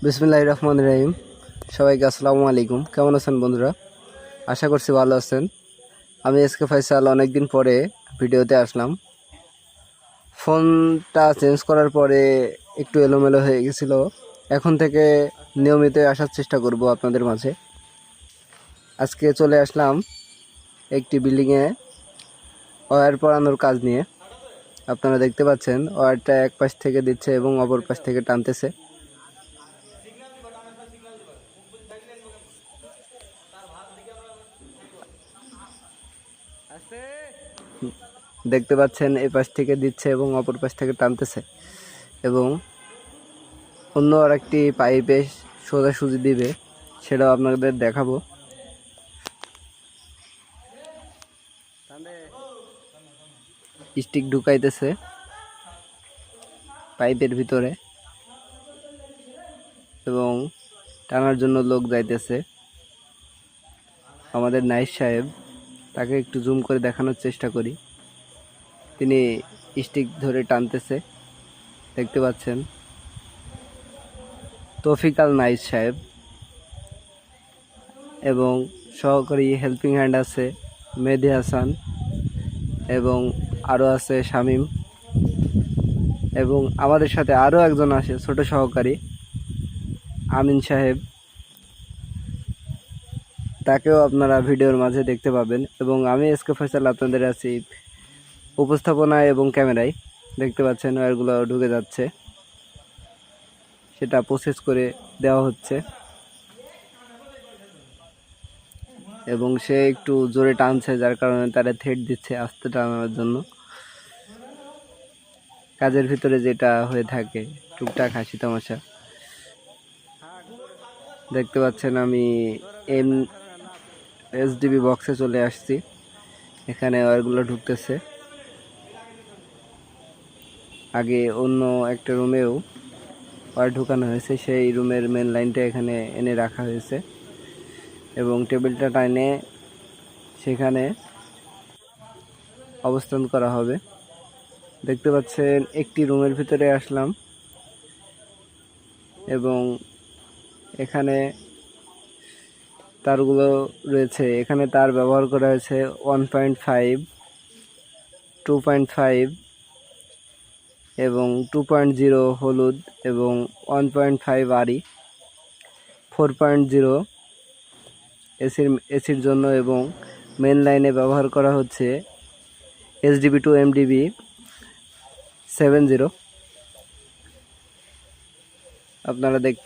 বিসমিল্লাহির রহমানির রহিম। সবাইকে আসসালামু আলাইকুম। কেমন আছেন বন্ধুরা? আশা করছি ভালো আছেন। আমি এসকে ফয়সাল অনেকদিন পরে ভিডিওতে আসলাম। ফোনটা চেঞ্জ করার পরে একটু এলোমেলো হয়ে গেছিল। এখন থেকে নিয়মিত আসার চেষ্টা করব আপনাদের মাঝে। আজকে চলে আসলাম একটি বিল্ডিংয়ে ওয়্যার পরানোর কাজ নিয়ে। আপনারা দেখতে পাচ্ছেন ওয়্যারটা এক পাশ থেকে দিচ্ছে এবং অপর পাশ থেকে টানতেছে। দেখতে পাচ্ছেন এই পাশ থেকে দিচ্ছে এবং অপর পাশ থেকে টানতেছে এবং অন্য আরেকটি পাইপে সোজাসুজি দিবে, সেটাও আপনাদের দেখাবো। স্টিক ঢুকাইতেছে পাইপের ভিতরে এবং টানার জন্য লোক যাইতেছে। আমাদের নাইস সাহেব, তাকে একটু জুম করে দেখানোর চেষ্টা করি। তিনি স্টিক ধরে টানতেছে, দেখতে পাচ্ছেন। তৌফিকাল নাইস সাহেব এবং সহকারী হেল্পিং হ্যান্ড আছে মেহেদি হাসান এবং আরও আছে শামীম এবং আমাদের সাথে আরও একজন আছে ছোট সহকারী আমিন সাহেব। তাকেও আপনারা ভিডিওর মাঝে দেখতে পাবেন এবং আমি এসকে ফয়সাল আপনাদের আছি উপস্থাপনায় এবং ক্যামেরায়। দেখতে পাচ্ছেন ওয়্যারগুলো ঢুকে যাচ্ছে, সেটা প্রসেস করে দেওয়া হচ্ছে এবং সে একটু জোরে টানছে, যার কারণে তারা থ্রেড দিচ্ছে আস্তে টানানোর জন্য। কাজের ভিতরে যেটা হয়ে থাকে টুকটাক হাসি তামাশা। দেখতে পাচ্ছেন আমি এসডিবি বক্সে চলে আসছি। এখানে ওয়্যারগুলো ঢুকতেছে। আগে অন্য একটা রুমেও ওয়্যার ঢুকানো হয়েছে, সেই রুমের মেন লাইনটা এখানে এনে রাখা হয়েছে এবং টেবিলটা টাইনে সেখানে অবস্থান করা হবে। দেখতে পাচ্ছেন একটি রুমের ভিতরে আসলাম এবং এখানে তারগুলো রয়েছে। এখানে তার ব্যবহার করা হয়েছে 1.5, 2.5 এবং 2.0 হলুদ এবং 1.5 আরি, 4.0 এসির জন্য এবং মেন লাইনে ব্যবহার করা হচ্ছে SDB to MDB 70। আপনারা দেখতে